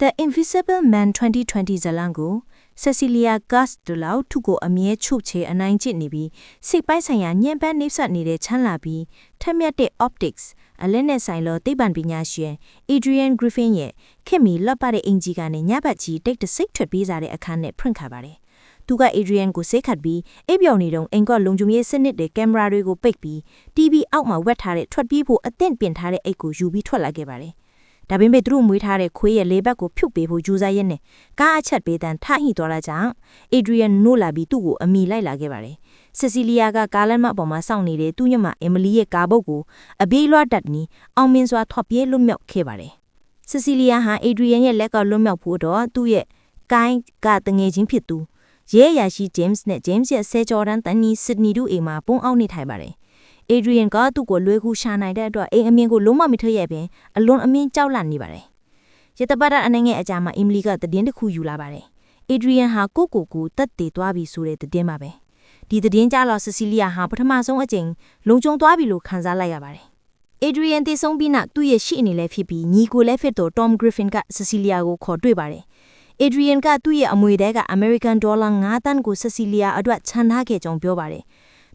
The Invisible Man 2020 ဇာတ်လမ်းကို Cecilia Gast တို့လောက်သူ့ကိုအမြဲချုပ်ချယ်အနိုင်ကျင့်နေပြီးစိတ်ပိုင်းဆိုင်ရာညှဉ်းပန်းနှိပ်စက်နေတဲ့ချမ်းလာပြီးထက်မြက်တဲ့ optics အလက်နဲ့ဆိုင်လောသိပ္ပံပညာရှင် Adrian Griffin ရဲ့ခင်မီလက်ပတ်တဲ့အင်ဂျီကနေညဘက်ကြီးတိတ်တဆိတ်ထွက်ပြေးစားတဲ့အခန်းနဲ့ဖွင့်ခါပါတယ်။သူက Adrian ကိုစိတ်ခတ်ပြီးအိပ်ပျော်နေတော့အင်ကော့လုံခြုံရေးစနစ်တဲ့ကင်မရာတွေကိုပိတ်ပြီး TV အောက်မှာဝက်ထားတဲ့ထွက်ပြေးဖို့အသင့်ပြင်ထားတဲ့အိတ်ကိုယူပြီးထွက်လာခဲ့ပါတယ်။ဒါပေမဲ့သူတို့မွေးထားတဲ့ခွေးရဲ့လေဘက်ကိုဖြုတ်ပေးဖို့ကြိုးစားရင်းနဲ့ကားအချက်ပေးတန်းထဟိသွားလာကြောင်း Adrian နိုးလာပြီးသူ့ကိုအမိလိုက်လာခဲ့ပါတယ်။ Cecilia ကကားလမ်းမပေါ်မှာစောင့်နေတဲ့သူ့ညမ Emily ရဲ့ကားဘုတ်ကိုအပြေးလွှတ်တတ်ပြီးအောင်မြင်စွာထွက်ပြေးလွတ်မြောက်ခဲ့ပါတယ်။ Cecilia ဟာ Adrian ရဲ့လက်ကလွတ်မြောက်ဖို့တော့သူ့ရဲ့ကိုင်းကတငယ်ချင်းဖြစ်သူရဲရရှိ James နဲ့ James ရဲ့ဆဲကျော်တန်းတန်နီ Sydney တို့အိမ်မှာပုံအောင်နေထိုင်ပါတယ်။ Adrian ကသူ့ကိုလွယ်ကူရှာနိုင်တဲ့အတွက်အိမ်အမြင်ကိုလုံးဝမထွက်ရပင်အလွန်အမင်းကြောက်လန့်နေပါတယ်။ရတပတ်အနိုင်ငံအကြာမှာ Emily ကသတင်းတစ်ခုယူလာပါတယ်။ Adrian ဟာကိုတက်တည်သွားပြီဆိုတဲ့သတင်းပါပဲ။ဒီသတင်းကြားတော့ Cecilia ဟာပထမဆုံးအကြိမ်လုံခြုံသွားပြီလို့ခံစားလိုက်ရပါတယ်။ Adrian တည်ဆုံးပြီးနောက်သူ့ရဲ့ရှိအနေလည်းဖြစ်ပြီးညီကိုလည်းဖြစ်တော့ Tom Griffin က Cecilia ကိုခေါ်တွေ့ပါတယ်။ Adrian ကသူ့ရဲ့အမွေတဲက American $9 သန်းကို Cecilia အတွက်ချန်ထားခဲ့ကြောင်းပြောပါတယ်။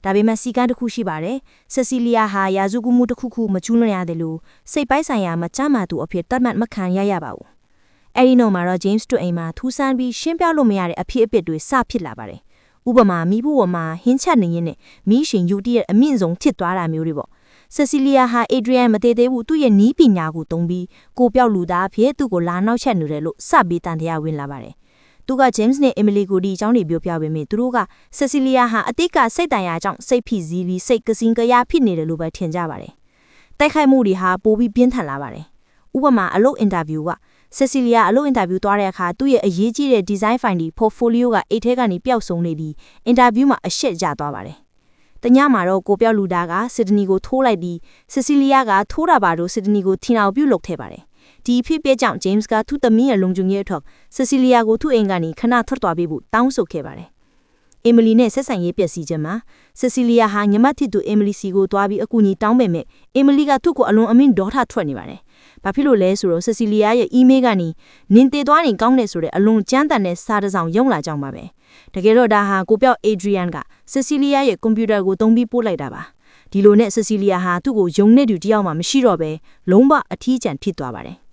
ဒါပေမဲ့စီကန်းတစ်ခုရှိပါတယ်။ Cecilia ဟာရာဇဝမှုတစ်ခုမကျူးလွန်ရတယ်လို့စိတ်ပိုင်းဆိုင်ရာမကြမ်းမာသူအဖြစ်တတ်မှတ်မခံရပါဘူး။အဲဒီနောက်မှာတော့ James တို့အိမ်မှာထူးဆန်းပြီးရှင်းပြလို့မရတဲ့အဖြစ်အပျက်တွေစဖြစ်လာပါတယ်။ဥပမာမိဖို့မှာဟင်းချက်နေရင်နဲ့မိရှင်ယူတည့်ရဲ့အမြင့်ဆုံးဖြစ်သွားတာမျိုးတွေပေါ့။ Cecilia ဟာ Adrian မတည်သေးဘူးသူ့ရဲ့နီးပညာကိုသုံးပြီးကိုပြောက်လူသားအဖြစ်သူ့ကိုလာနောက်ချက်နေတယ်လို့စပြီးတန်တရားဝင်လာပါတယ်။သူက James နဲ့ Emily ကိုဒီအကြောင်းတွေပြောပြပေမဲ့သူတို့က Cecilia ဟာအတိတ်ကစိတ်တန်ရာကြောင့်စိတ်ဖိစီးပြီးစိတ်ကစင်းကရဖြစ်နေတယ်လို့ပဲထင်ကြပါတယ်။တိုက်ခိုက်မှုတွေဟာပိုပြီးပြင်းထန်လာပါတယ်။ဥပမာအလုပ်အင်တာဗျူးက Cecilia အလုပ်အင်တာဗျူးသွားတဲ့အခါသူ့ရဲ့အရေးကြီးတဲ့ design find ဒီ portfolio ကအိတ်ထဲကနေပျောက်ဆုံးနေပြီးအင်တာဗျူးမှာအရှက်ကျသွားပါတယ်။တညမှာတော့ကိုပြောက်လူသားက Sydney ကိုထိုးလိုက်ပြီး Cecilia ကထိုးတာပါတော့ Sydney ကိုထင်အောင်ပြုတ်လုပ်ခဲ့ပါတယ်။ဒီဖြစ်ပျက်ကြောင့် James ကသူ့သမီးရဲ့လုံခြုံရေးအထောက် Cecilia ကိုသူ့အိမ်ကနေခဏထွက်သွားပြီးဖို့တောင်းဆိုခဲ့ပါတယ်။ Emily နဲ့ဆက်ဆံရေးပျက်စီးခြင်းမှာ Cecilia ဟာညီမတစ်သူ Emily စီကိုသွားပြီးအကူအညီတောင်းပေမဲ့ Emily ကသူ့ကိုအလွန်အမင်းဒေါသထွက်နေပါတယ်။ဘာဖြစ်လို့လဲဆိုတော့ Cecilia ရဲ့ email ကနေနင်တည်သွားရင်ကောင်းတယ်ဆိုတဲ့အလွန်ကြမ်းတမ်းတဲ့စာတစ်စောင်ရောက်လာကြောင်းပါပဲ။တကယ်တော့ဒါဟာကိုပြောက် Adrian က Cecilia ရဲ့ကွန်ပျူတာကိုသုံးပြီးပို့လိုက်တာပါ။ဒီလိုနဲ့ Cecilia ဟာသူ့ကိုယုံနေသူတယောက်မှမရှိတော့ပဲလုံးဝအထီးကျန်ဖြစ်သွားပါတယ်။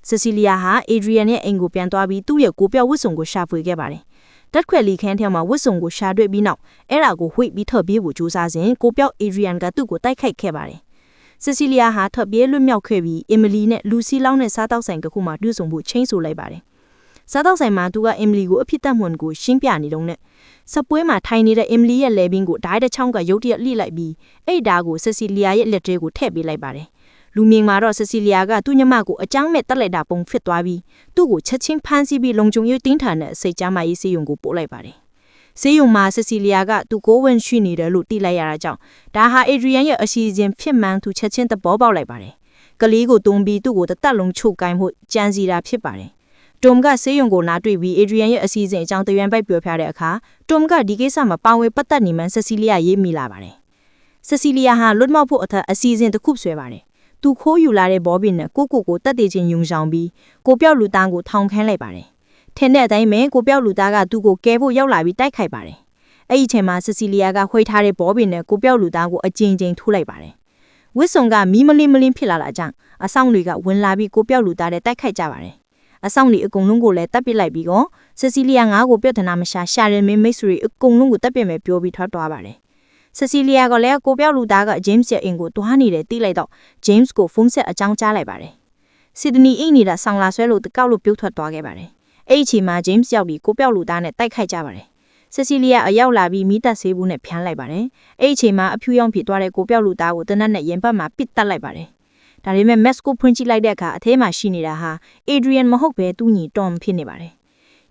Cecilia ဟာ Adrian ရဲ့အိမ်ကိုပြန်သွားပြီးသူ့ရဲ့ကိုပြောက်ဝတ်စုံကိုရှာဖွေခဲ့ပါတယ်။တက်ခွက်လီခန်းထဲမှာဝတ်စုံကိုရှာတွေ့ပြီးနောက်အဲ့ဒါကိုဝှိပြီးထွက်ပြေးဖို့ကြိုးစားစဉ်ကိုပြောက် Adrian ကသူ့ကိုတိုက်ခိုက်ခဲ့ပါတယ်။ Cecilia ဟာထွက်ပြေးလွတ်မြောက်ခဲ့ပြီး Emily နဲ့ Lucy လောင်းတဲ့စားတောက်ဆိုင်ကခုမှတွေ့ဆုံဖို့ချင်းဆိုလိုက်ပါတယ်။စားတောက်ဆိုင်မှာသူက Emily ကိုအဖြစ်တတ်မှန်ကိုရှင်းပြနေတော့နဲ့စပွဲမှာထိုင်နေတဲ့ Emily ရဲ့လေဘင်းကိုဓာတ်တစ်ချောင်းကရုတ်တရက်လှိလိုက်ပြီးအဲ့ဓာတ်ကို Cecilia ရဲ့လက်ထဲကိုထည့်ပေးလိုက်ပါတယ်။လူမြင်မှာတော့ Cecilia ကသူ့ညမကိုအကြောင်းမဲ့တက်လိုက်တာပုံဖြစ်သွားပြီးသူ့ကိုချက်ချင်းဖမ်းဆီးပြီးလုံခြုံရေးတင်းထန်တဲ့စိတ်ကြမ်းမာရေးစေယုံကိုပို့လိုက်ပါတယ်။စေယုံမှာ Cecilia ကသူကိုဝင်ရှိနေတယ်လို့သိလိုက်ရတာကြောင့်ဒါဟာ Adrian ရဲ့အစီအစဉ်ဖြစ်မှန်းသူချက်ချင်းသဘောပေါက်လိုက်ပါတယ်။ကလေးကိုတုံးပြီးသူ့ကိုတစ်သက်လုံးချုပ်ကိုင်းဖို့ကြံစီတာဖြစ်ပါတယ်။ Tom ကစေယုံကိုနားတွေ့ပြီး Adrian ရဲ့အစီအစဉ်အကြောင်းတရွံပိုက်ပြောပြတဲ့အခါ Tom ကဒီကိစ္စမှာပါဝင်ပတ်သက်နေမှန်း Cecilia ရေးမိလာပါတယ်။ Cecilia ဟာလွတ်မြောက်ဖို့အစီအစဉ်တစ်ခုဆွဲပါတယ်။သူခိုးယူလာတဲ့ဘောပင်နဲ့ကိုတက်တည်ခြင်းယုံဆောင်ပြီးကိုပြောက်လူသားကိုထောင်ခန်းလိုက်ပါတယ်။ထင်တဲ့အတိုင်းပဲကိုပြောက်လူသားကသူ့ကိုကဲဖို့ရောက်လာပြီးတိုက်ခိုက်ပါတယ်။အဲ့ဒီအချိန်မှာ Cecilia ကဝှေ့ထားတဲ့ဘောပင်နဲ့ကိုပြောက်လူသားကိုအကြိမ်ကြိမ်ထိုးလိုက်ပါတယ်။ဝစ်စုံကမီးမလင်းဖြစ်လာတာကြောင့်အဆောင်တွေကဝင်လာပြီးကိုပြောက်လူသားနဲ့တိုက်ခိုက်ကြပါတယ်။အဆောင်တွေအကုန်လုံးကိုလည်းတပ်ပစ်လိုက်ပြီးတော့ Cecilia ငါ့ကိုပြဿနာမရှာရမင်းမိတ်ဆွေအကုန်လုံးကိုတပ်ပစ်မယ်ပြောပြီးထွက်သွားပါတယ်။ Cecilia ကလည်းကိုပြောက်လူသားက James ရဲ့အိမ်ကိုတွားနေတယ်သိလိုက်တော့ James ကိုဖုန်းဆက်အကြောင်းကြားလိုက်ပါတယ်။ Sydney အိမ်နေတာဆောင်းလာဆွဲလို့တကောက်လို့ပြုတ်ထွက်သွားခဲ့ပါတယ်။အဲ့ဒီအချိန်မှာ James ရောက်ပြီးကိုပြောက်လူသားနဲ့တိုက်ခိုက်ကြပါတယ်။ Cecilia အရောက်လာပြီးမိသက်ဆေးဘူးနဲ့ဖျန်းလိုက်ပါတယ်။အဲ့ဒီအချိန်မှာအဖြူရောင်ဖြစ်သွားတဲ့ကိုပြောက်လူသားကိုတနက်နဲ့ရင်ပတ်မှာပစ်တက်လိုက်ပါတယ်။ဒါပေမဲ့ Max ကိုဖွင့်ကြည့်လိုက်တဲ့အခါအထဲမှာရှိနေတာဟာ Adrian မဟုတ်ပဲသူ့ညီ Tom ဖြစ်နေပါတယ်။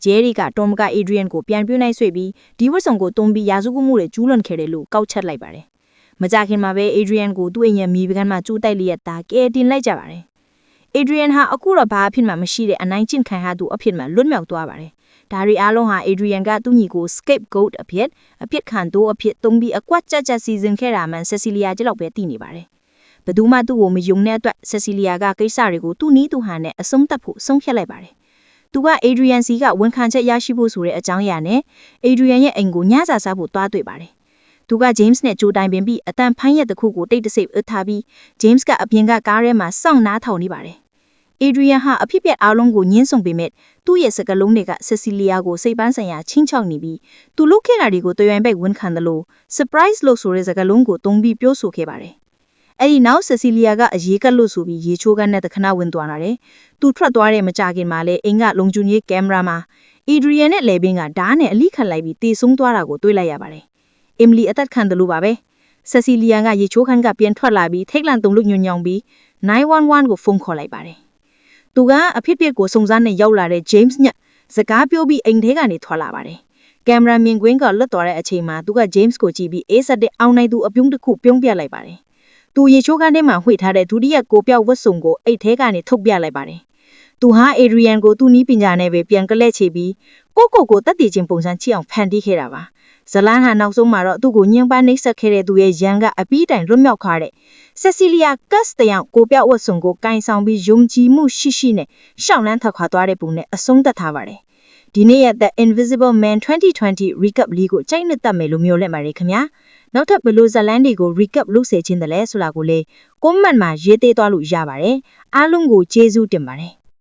Jerry က Tom က Adrian ကိုပြန်ပြနိုင်ဆွေပြီးဒီဝတ်စုံကိုတုံးပြီးရာဇဝမှုတွေကျူးလွန်ခဲ့တယ်လို့ကောက်ချက်လိုက်ပါတယ်။မကြခင်မှာပဲ Adrian ကိုသူ့အိမ်ရဲ့မိပကမ်းမှာကျူးတိုက်လျက်သားကဲတင်လိုက်ကြပါတယ်။ Adrian ဟာအခုတော့ဘာအဖြစ်မှမရှိတဲ့အနိုင်ကျင့်ခံရသူအဖြစ်မှလွတ်မြောက်သွားပါတယ်။ဒါရီအားလုံးဟာ Adrian ကသူ့ညီကို scapegoat အဖြစ်ခံတိုးအဖြစ်တုံးပြီးအကွက်ကြက်စီစဉ်ခဲ့တာမှန် Cecilia ကျလောက်ပဲသိနေပါတယ်။ဘယ်သူမှသူ့ကိုမယုံတဲ့အတွက် Cecilia ကကိစ္စတွေကိုသူ့နီးသူဟန်နဲ့အဆုံးသတ်ဖို့ဆုံးဖြတ်လိုက်ပါတယ်။ သူက Adrian စီကဝန်ခံချက်ရရှိဖို့ဆိုတဲ့အကြောင်းအရာနဲ့ Adrian ရဲ့အိမ်ကိုညစာစားဖို့တွားတွေ့ပါတယ်။သူက James နဲ့ကြိုတိုင်ပင်ပြီးအတန်ဖိုင်းရက်တစ်ခုကိုတိတ်တဆိတ်အထားပြီး James ကအပြင်ကကားထဲမှာစောင့်နားထောင်နေပါတယ်။ Adrian ဟာအဖြစ်ပြက်အားလုံးကိုညှင်းဆုံပေမဲ့သူ့ရဲ့စကားလုံးတွေက Cecilia ကိုစိတ်ပန်းဆိုင်ရာချင်းချောက်နေပြီးသူလုပ်ခဲ့တာတွေကိုတွင်ပိုက်ဝန်ခံတယ်လို့ surprise လို့ဆိုတဲ့စကားလုံးကိုသုံးပြီးပြောဆိုခဲ့ပါတယ်။အဲ့ဒီနောက် Cecilia ကအရေးကလို့ဆိုပြီးရေချိုးကန်းနဲ့တခဏဝင်သွားတယ်။သူထွက်သွားတဲ့မကြခင်မှာလဲအိမ်ကလုံခြုံရေးကင်မရာမှာ Adrian နဲ့လေပင်ကဓာတ်နဲ့အလိခတ်လိုက်ပြီးတေဆုံးသွားတာကိုတွေ့လိုက်ရပါတယ်။ Emily အသက်ခံတယ်လို့ပါပဲ။ Cecilia ကရေချိုးခန်းကပြန်ထွက်လာပြီးထိတ်လန့်တုန်လို့ညွညောင်ပြီး911ကိုဖုန်းခေါ်လိုက်ပါတယ်။သူကအဖြစ်ပြက်ကိုစုံစမ်းနေရောက်လာတဲ့ James ညစကားပြောပြီးအိမ်ထဲကနေထွက်လာပါတယ်။ကင်မရာမြင်ကွင်းကလွတ်သွားတဲ့အချိန်မှာသူက James ကိုကြည့်ပြီးအေးဆက်တဲ့အောင်နိုင်သူအပြုံးတစ်ခုပြုံးပြလိုက်ပါတယ်။သူရေချိုးခန်းထဲမှာဝှေ့ထားတဲ့ဒုတိယကိုပြောက်ဝတ်စုံကိုအိတ်ထဲကနေထုတ်ပြလိုက်ပါတယ်။သူဟာ Adrian ကိုသူ့နီးပညာနဲ့ပဲပြန်ကလဲချေပြီးကိုတက်တည်ခြင်းပုံစံချီအောင်ဖန်တီးခဲ့တာပါ။ဇလန်ဟာနောက်ဆုံးမှာတော့သူ့ကိုညှဉ်းပန်းနှိပ်စက်ခဲ့တဲ့သူရဲ့ရန်ကအပီးတိုင်လွတ်မြောက်ခါတဲ့ Cecilia Gus တယောက်ကိုပြောက်ဝတ်စုံကိုကင်ဆောင်ပြီးယုံကြည်မှုရှိနဲ့ရှောင်းလန်းထွက်ခွာသွားတဲ့ပုံနဲ့အဆုံးသတ်ထားပါတယ်။ဒီနေ့ရက် The Invisible Man 2020 Recap လေးကိုကြိုက်နှစ်သက်မယ်လို့မျိုးလက်ပါတယ်ခင်ဗျာ။နောက်ထပ်ဘယ်လိုဇလန်တွေကို recap လုပ်စေချင်တယ်လဲဆိုတာကိုလေ comment မှာရေးသေးသွားလို့ရပါတယ်။အားလုံးကိုကျေးဇူးတင်ပါတယ်